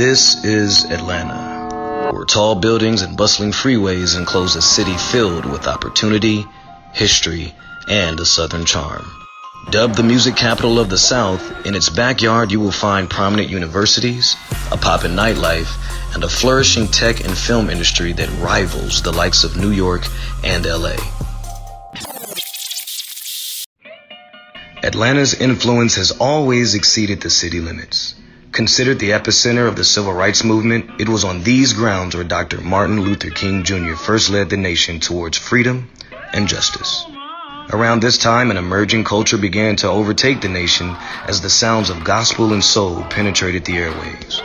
This is Atlanta, where tall buildings and bustling freeways enclose a city filled with opportunity, history, and a Southern charm. Dubbed the music capital of the South, in its backyard you will find prominent universities, a poppin' nightlife, and a flourishing tech and film industry that rivals the likes of New York and LA. Atlanta's influence has always exceeded the city limits. Considered the epicenter of the civil rights movement, it was on these grounds where Dr. Martin Luther King Jr. first led the nation towards freedom and justice. Around this time, an emerging culture began to overtake the nation as the sounds of gospel and soul penetrated the airwaves.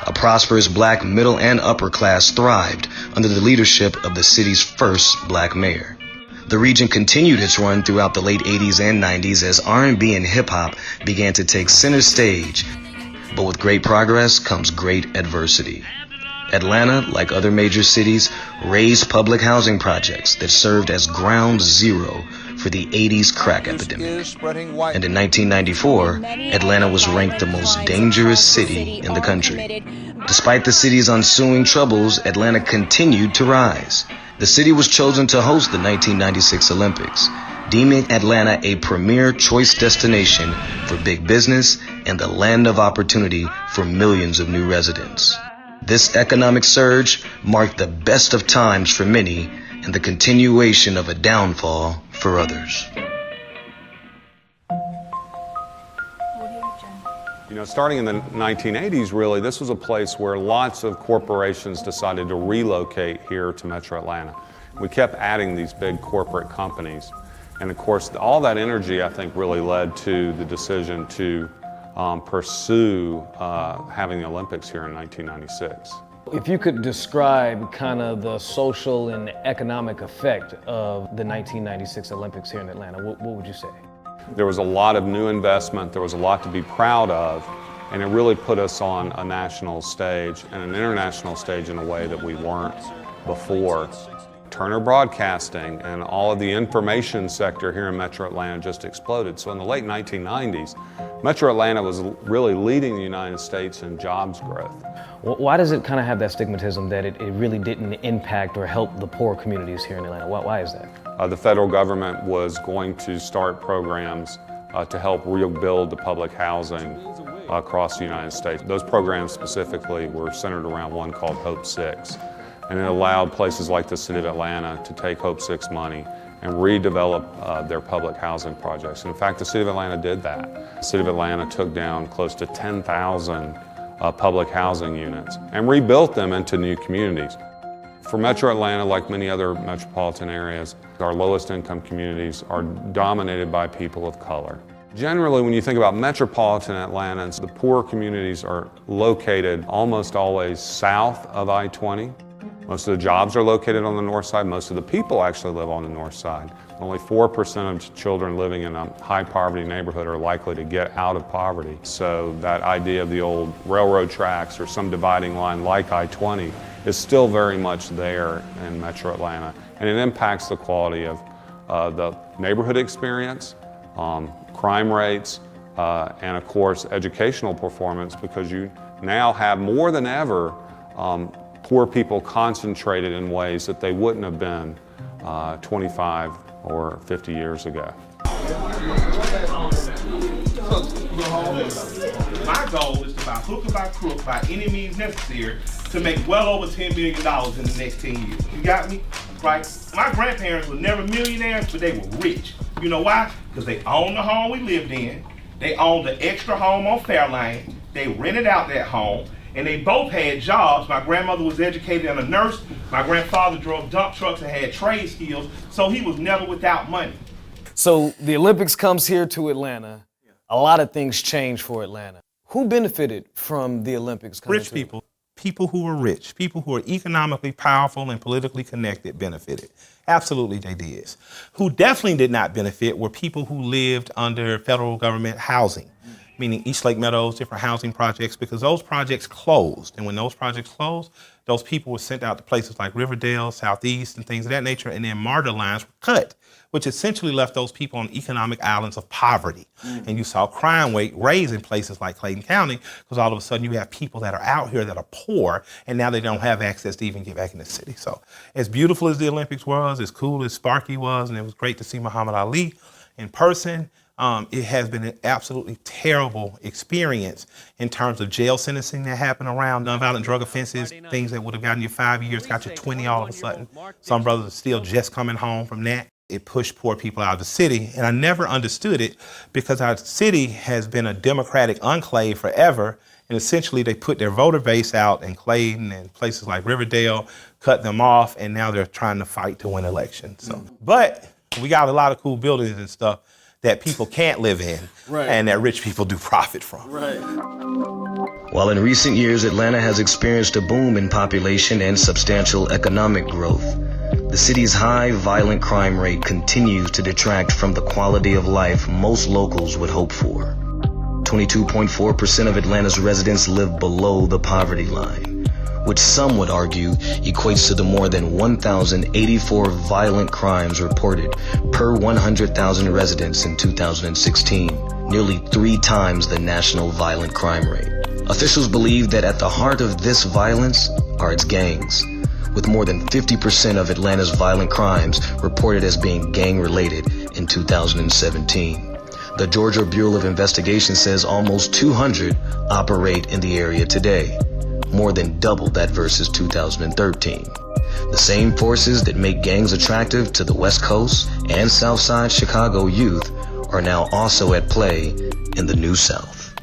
A prosperous black middle and upper class thrived under the leadership of the city's first black mayor. The region continued its run throughout the late 80s and 90s as R&B and hip-hop began to take center stage. But with great progress comes great adversity. Atlanta, like other major cities, raised public housing projects that served as ground zero for the 80s crack epidemic. And in 1994, Atlanta was ranked the most dangerous city in the country. Despite the city's ensuing troubles, Atlanta continued to rise. The city was chosen to host the 1996 Olympics, deeming Atlanta a premier choice destination for big business and the land of opportunity for millions of new residents. This economic surge marked the best of times for many and the continuation of a downfall for others. You know, starting in the 1980s, really, this was a place where lots of corporations decided to relocate here to Metro Atlanta. We kept adding these big corporate companies. And of course, all that energy, I think, really led to the decision to pursue having the Olympics here in 1996. If you could describe kind of the social and economic effect of the 1996 Olympics here in Atlanta, what would you say? There was a lot of new investment, there was a lot to be proud of, and it really put us on a national stage and an international stage in a way that we weren't before. Turner Broadcasting and all of the information sector here in Metro Atlanta just exploded. So in the late 1990s, Metro Atlanta was really leading the United States in jobs growth. Why does it kind of have that stigmatism that it really didn't impact or help the poor communities here in Atlanta? Why is that? The federal government was going to start programs to help rebuild the public housing across the United States. Those programs specifically were centered around one called Hope 6. And it allowed places like the city of Atlanta to take Hope 6 money and redevelop their public housing projects. And in fact, the city of Atlanta did that. The city of Atlanta took down close to 10,000 public housing units and rebuilt them into new communities. For Metro Atlanta, like many other metropolitan areas, our lowest income communities are dominated by people of color. Generally, when you think about metropolitan Atlanta, the poor communities are located almost always south of I-20. Most of the jobs are located on the north side. Most of the people actually live on the north side. Only 4% of children living in a high poverty neighborhood are likely to get out of poverty. So that idea of the old railroad tracks or some dividing line like I-20 is still very much there in Metro Atlanta. And it impacts the quality of the neighborhood experience, crime rates, and of course educational performance, because you now have more than ever poor people concentrated in ways that they wouldn't have been 25 or 50 years ago. My goal is to by hook or by crook, by any means necessary, to make well over $10 million in the next 10 years. You got me? Right? My grandparents were never millionaires, but they were rich. You know why? Because they owned the home we lived in, they owned the extra home on Fairlane, they rented out that home, and they both had jobs. My grandmother was educated and a nurse. My grandfather drove dump trucks and had trade skills, so he was never without money. So the Olympics comes here to Atlanta. A lot of things change for Atlanta. Who benefited from the Olympics coming Rich people. People who were rich, people who are economically powerful and politically connected benefited. Absolutely they did. Who definitely did not benefit were people who lived under federal government housing. meaning East Lake Meadows, different housing projects, because those projects closed. And when those projects closed, those people were sent out to places like Riverdale, Southeast, and things of that nature, and then MARTA lines were cut, which essentially left those people on economic islands of poverty. And you saw crime rate raise in places like Clayton County, because all of a sudden you have people that are out here that are poor, and now they don't have access to even get back in the city. So as beautiful as the Olympics was, as cool as Sparky was, and it was great to see Muhammad Ali in person, it has been an absolutely terrible experience in terms of jail sentencing that happened around nonviolent drug offenses, things that would have gotten you 5 years, got you 20 all of a sudden. Some brothers are still just coming home from that. It pushed poor people out of the city, and I never understood it because our city has been a Democratic enclave forever, and essentially they put their voter base out in Clayton and places like Riverdale, cut them off, and now they're trying to fight to win elections. So, but we got a lot of cool buildings and stuff that people can't live in, and that rich people do profit from. While in recent years, Atlanta has experienced a boom in population and substantial economic growth, the city's high violent crime rate continues to detract from the quality of life most locals would hope for. 22.4% of Atlanta's residents live below the poverty line, which some would argue equates to the more than 1,084 violent crimes reported per 100,000 residents in 2016, nearly 3 times the national violent crime rate. Officials believe that at the heart of this violence are its gangs, with more than 50% of Atlanta's violent crimes reported as being gang-related in 2017. The Georgia Bureau of Investigation says almost 200 operate in the area today, more than double that versus 2013. The same forces that make gangs attractive to the West Coast and Southside Chicago youth are now also at play in the New South.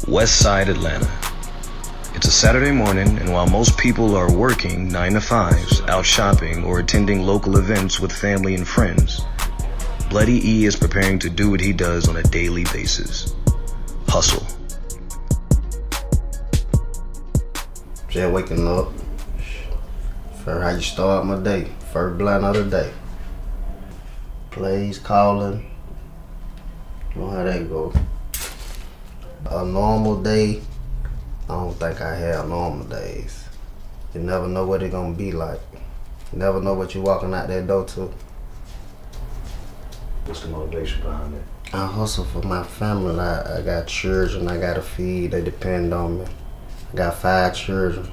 West Side Atlanta. It's a Saturday morning, and while most people are working 9 to 5s, out shopping, or attending local events with family and friends, Bloody E is preparing to do what he does on a daily basis: hustle. Just waking up. For how you start my day. First blunt of the day. Plays, calling. You know how that go. A normal day, I don't think I have normal days. You never know what it's gonna be like. You never know what you're walking out that door to. What's the motivation behind it? I hustle for my family. I got children I gotta feed. They depend on me. I got 5 children.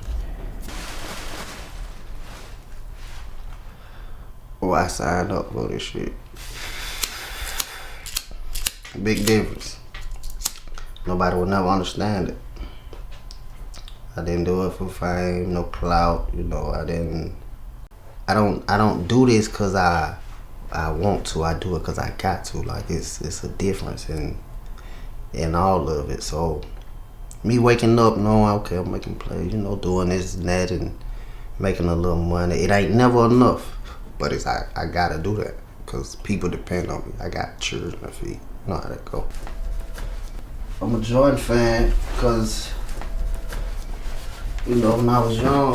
Oh, I signed up for this shit. Big difference. Nobody will never understand it. I didn't do it for fame, no clout, you know. I don't do this cause I want to. I do it cause I got to. Like it's a difference in all of it. So me waking up knowing, okay, I'm making plays, you know, doing this and that and making a little money. It ain't never enough, but I gotta do that cause people depend on me. I got children to feed. You know how that go. I'm a Jordan fan because, you know, when I was young,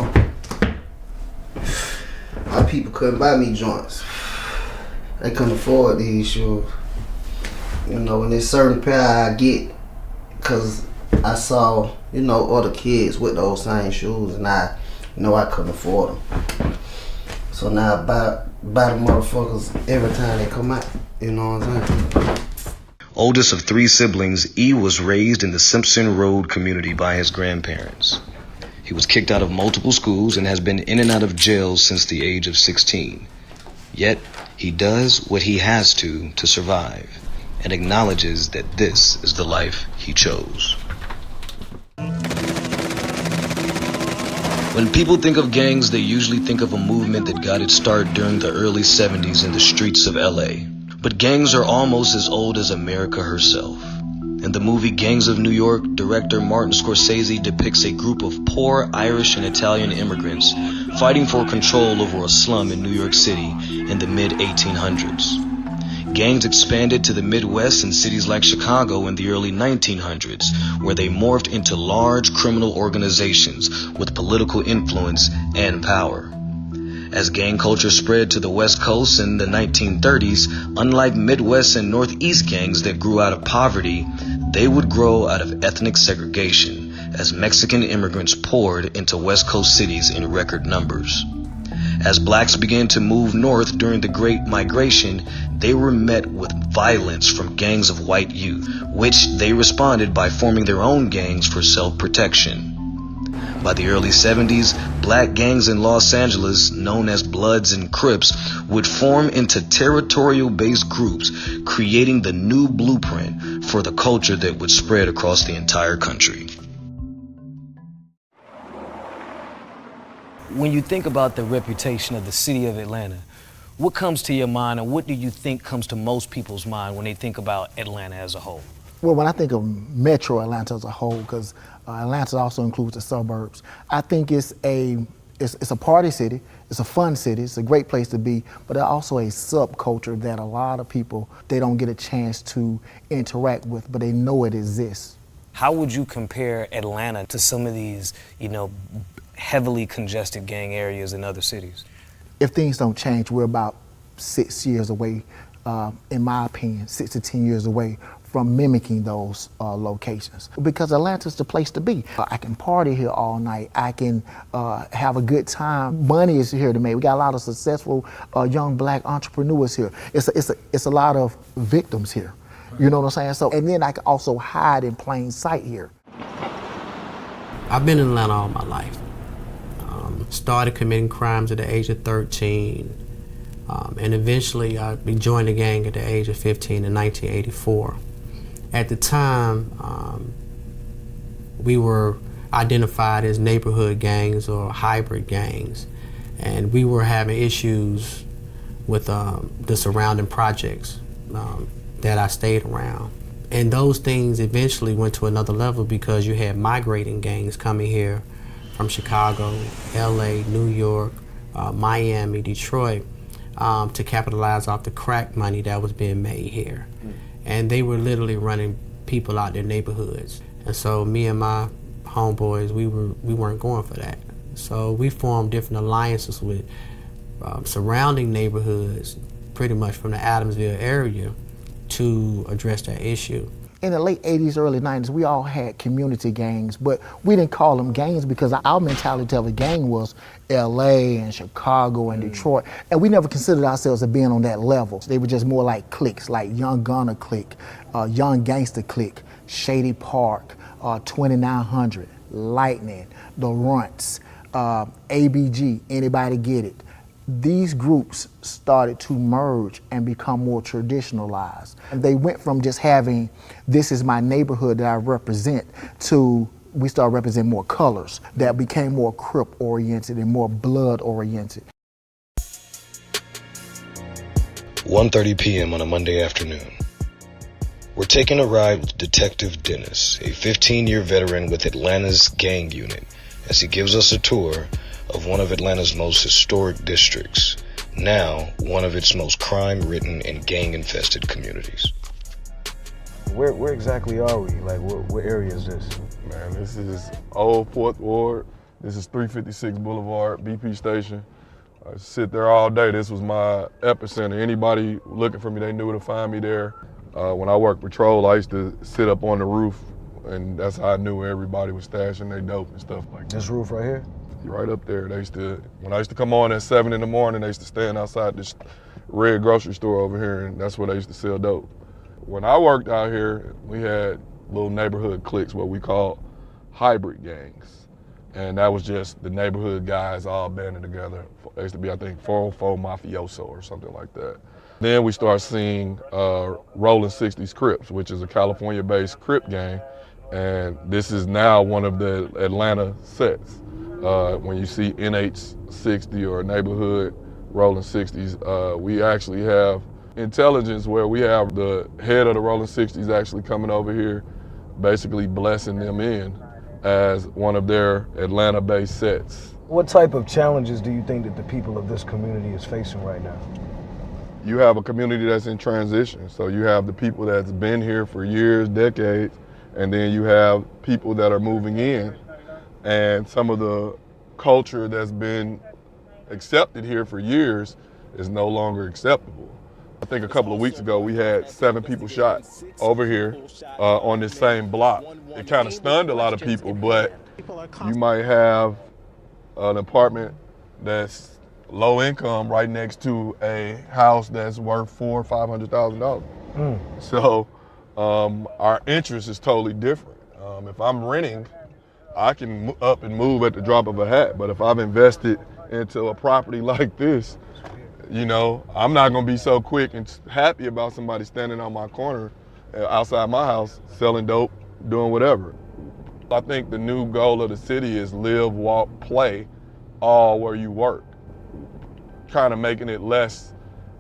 a lot of people couldn't buy me joints. They couldn't afford these shoes. You know, and there's certain pair I get because I saw, you know, other kids with those same shoes and I couldn't afford them. So now I buy the motherfuckers every time they come out. You know what I'm saying? Oldest of 3 siblings, E was raised in the Simpson Road community by his grandparents. He was kicked out of multiple schools and has been in and out of jail since the age of 16. Yet, he does what he has to survive and acknowledges that this is the life he chose. When people think of gangs, they usually think of a movement that got its start during the early 70s in the streets of LA. But gangs are almost as old as America herself. In the movie Gangs of New York, director Martin Scorsese depicts a group of poor Irish and Italian immigrants fighting for control over a slum in New York City in the mid-1800s. Gangs expanded to the Midwest and cities like Chicago in the early 1900s, where they morphed into large criminal organizations with political influence and power. As gang culture spread to the West Coast in the 1930s, unlike Midwest and Northeast gangs that grew out of poverty, they would grow out of ethnic segregation as Mexican immigrants poured into West Coast cities in record numbers. As blacks began to move north during the Great Migration, they were met with violence from gangs of white youth, which they responded by forming their own gangs for self-protection. By the early 70s, black gangs in Los Angeles, known as Bloods and Crips, would form into territorial-based groups, creating the new blueprint for the culture that would spread across the entire country. When you think about the reputation of the city of Atlanta, what comes to your mind, and what do you think comes to most people's mind when they think about Atlanta as a whole? Well, when I think of Metro Atlanta as a whole, because Atlanta also includes the suburbs, I think it's a party city, it's a fun city, it's a great place to be, but also a subculture that a lot of people, they don't get a chance to interact with, but they know it exists. How would you compare Atlanta to some of these, heavily congested gang areas in other cities? If things don't change, we're about 6 years away, in my opinion, 6 to 10 years away from mimicking those locations. Because Atlanta's the place to be. I can party here all night. I can have a good time. Money is here to make. We got a lot of successful young black entrepreneurs here. It's a lot of victims here. You know what I'm saying? So, and then I can also hide in plain sight here. I've been in Atlanta all my life. Started committing crimes at the age of 13, and eventually I joined the gang at the age of 15 in 1984. At the time, we were identified as neighborhood gangs or hybrid gangs, and we were having issues with the surrounding projects that I stayed around. And those things eventually went to another level because you had migrating gangs coming here from Chicago, LA, New York, Miami, Detroit, to capitalize off the crack money that was being made here. And they were literally running people out their neighborhoods. And so me and my homeboys, we weren't going for that. So we formed different alliances with surrounding neighborhoods, pretty much from the Adamsville area, to address that issue. In the late 80s, early 90s, we all had community gangs, but we didn't call them gangs because our mentality of a gang was LA and Chicago and Detroit, and we never considered ourselves as being on that level. They were just more like cliques, like Young Gunner clique, Young Gangster clique, Shady Park, 2900, Lightning, The Runts, ABG, Anybody Get It. These groups started to merge and become more traditionalized. And they went from just having, this is my neighborhood that I represent, to we started representing more colors that became more Crip oriented and more blood oriented. 1:30 p.m. on a Monday afternoon. We're taking a ride with Detective Dennis, a 15-year veteran with Atlanta's gang unit, as he gives us a tour of one of Atlanta's most historic districts, now one of its most crime-ridden and gang-infested communities. Where exactly are we? Like, what area is this? Man, this is Old 4th Ward. This is 356 Boulevard, BP station. I sit there all day. This was my epicenter. Anybody looking for me, they knew where to find me there. When I worked patrol, I used to sit up on the roof, and that's how I knew where everybody was stashing their dope and stuff like that. This roof right here? Right up there. When I used to come on at 7 in the morning, they used to stand outside this red grocery store over here, and that's where they used to sell dope. When I worked out here, we had little neighborhood cliques, what we call hybrid gangs. And that was just the neighborhood guys all banding together. There used to be, I think, 404 Mafioso or something like that. Then we start seeing Rolling 60s Crips, which is a California-based Crip gang. And this is now one of the Atlanta sets. When you see NH60 or neighborhood Rolling 60s, we actually have intelligence where we have the head of the Rolling 60s actually coming over here, basically blessing them in as one of their Atlanta-based sets. What type of challenges do you think that the people of this community is facing right now? You have a community that's in transition. So you have the people that's been here for years, decades, and then you have people that are moving in. And some of the culture that's been accepted here for years is no longer acceptable. I think a couple of weeks ago we had 7 people shot over here on this same block. It kind of stunned a lot of people, but you might have an apartment that's low income right next to a house that's worth $400,000 or $500,000. So our interest is totally different. If I'm renting, I can up and move at the drop of a hat, but if I've invested into a property like this, you know, I'm not gonna be so quick and happy about somebody standing on my corner outside my house selling dope, doing whatever. I think the new goal of the city is live, walk, play, all where you work. Kind of making it less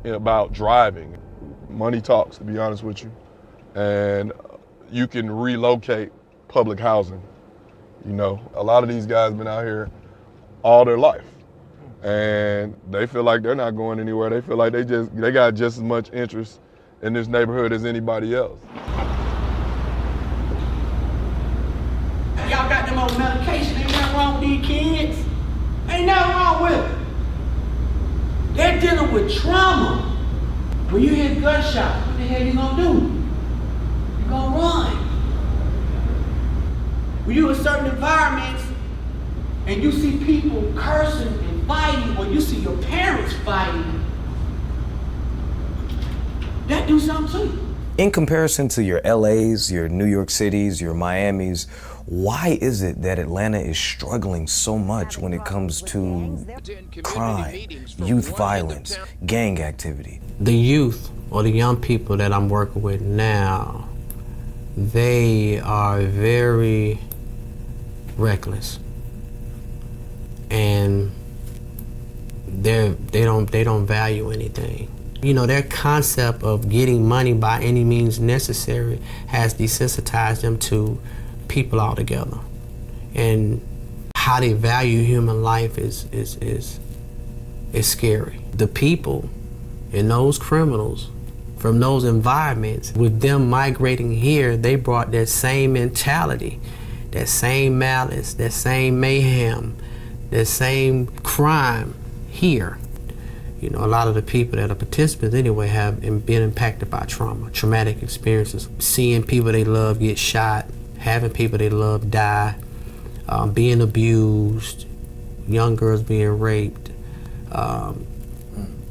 about driving. Money talks, to be honest with you. And you can relocate public housing. You know, a lot of these guys been out here all their life. And they feel like they're not going anywhere. They feel like they got just as much interest in this neighborhood as anybody else. Y'all got them on medication. Ain't nothing wrong with these kids. Ain't nothing wrong with them. They're dealing with trauma. When you hear gunshots, what the hell you gonna do? You gonna run. When you in certain environments and you see people cursing and fighting, or you see your parents fighting, that do something to you. In comparison to your LAs, your New York Cities, your Miamis, why is it that Atlanta is struggling so much when it comes to crime, youth violence, gang activity? The youth, or the young people that I'm working with now, they are very reckless, and they don't value anything. You know, their concept of getting money by any means necessary has desensitized them to people altogether, and how they value human life is scary. The people and those criminals from those environments, with them migrating here, they brought that same mentality, that same malice, that same mayhem, that same crime here. You know, a lot of the people that are participants anyway have been impacted by trauma, traumatic experiences, seeing people they love get shot, having people they love die, being abused, young girls being raped,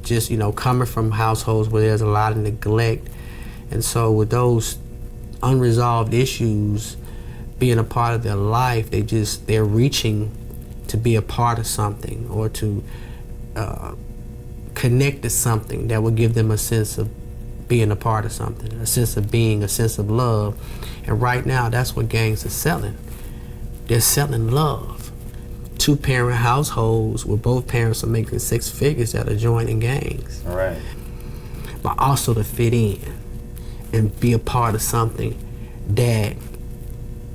just, you know, coming from households where there's a lot of neglect. And so with those unresolved issues being a part of their life, they're reaching to be a part of something, or to connect to something that will give them a sense of being a part of something, a sense of being, a sense of love. And right now, that's what gangs are selling. They're selling love. 2-parent households where both parents are making 6 figures that are joining gangs. All right. But also to fit in and be a part of something that,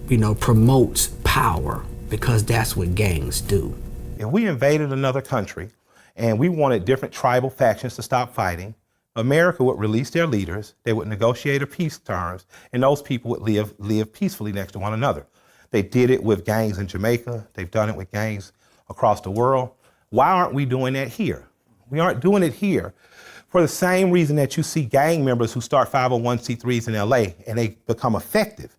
you know, promotes power, because that's what gangs do. If we invaded another country and we wanted different tribal factions to stop fighting, America would release their leaders, they would negotiate a peace terms, and those people would live peacefully next to one another. They did it with gangs in Jamaica. They've done it with gangs across the world. Why aren't we doing that here? We aren't doing it here for the same reason that you see gang members who start 501c3s in LA and they become effective,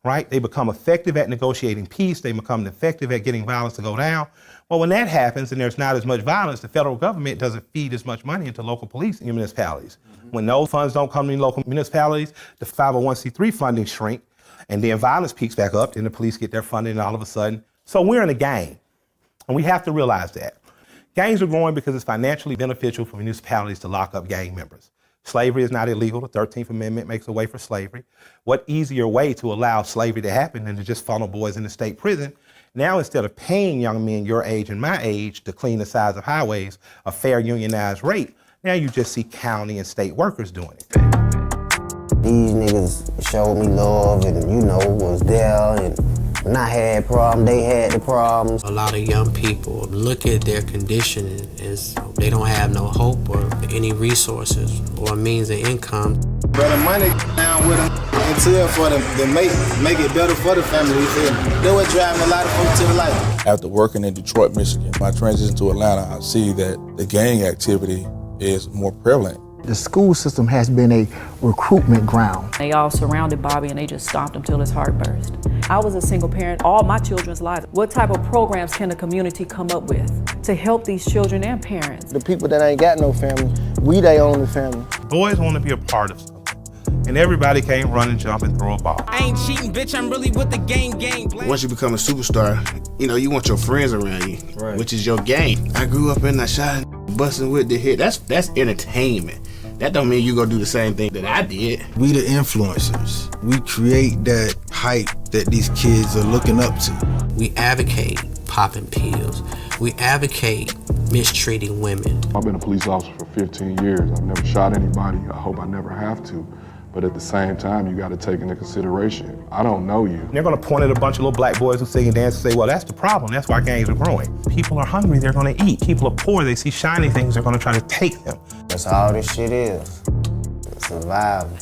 right? They become effective at negotiating peace. They become effective at getting violence to go down. Well, when that happens and there's not as much violence, the federal government doesn't feed as much money into local police and municipalities. When those funds don't come to local municipalities, the 501c3 funding shrink, and then violence peaks back up, then the police get their funding all of a sudden. So we're in a game, and we have to realize that. Gangs are growing because it's financially beneficial for municipalities to lock up gang members. Slavery is not illegal. The 13th Amendment makes a way for slavery. What easier way to allow slavery to happen than to just funnel boys into state prison? Now, instead of paying young men your age and my age to clean the sides of highways, a fair unionized rate, now you just see county and state workers doing it. These niggas showed me love and, you know, was there, and when I had problems, they had the problems. A lot of young people look at their condition as they don't have no hope or any resources or means of income. Brother, money down with them, into it for them to make it better for the family, you feel me? That's what driving a lot of folks to the light. After working in Detroit, Michigan, my transition to Atlanta, I see that the gang activity is more prevalent. The school system has been a recruitment ground. They all surrounded Bobby and they just stomped him till his heart burst. I was a single parent all my children's lives. What type of programs can the community come up with to help these children and parents? The people that ain't got no family, we they only family. Boys want to be a part of something. And everybody can't run and jump and throw a ball. I ain't cheating, bitch, I'm really with the gang. Once you become a superstar, you want your friends around you, right, which is your gang. I grew up in that shot, busting with the hit. That's entertainment. That don't mean you gonna do the same thing that I did. We the influencers. We create that hype that these kids are looking up to. We advocate popping pills. We advocate mistreating women. I've been a police officer for 15 years. I've never shot anybody. I hope I never have to. But at the same time, you gotta take into consideration, I don't know you. They're gonna point at a bunch of little black boys who sing and dance and say, well, that's the problem. That's why gangs are growing. People are hungry, they're gonna eat. People are poor, they see shiny things, they're gonna try to take them. That's all this shit is. Survival.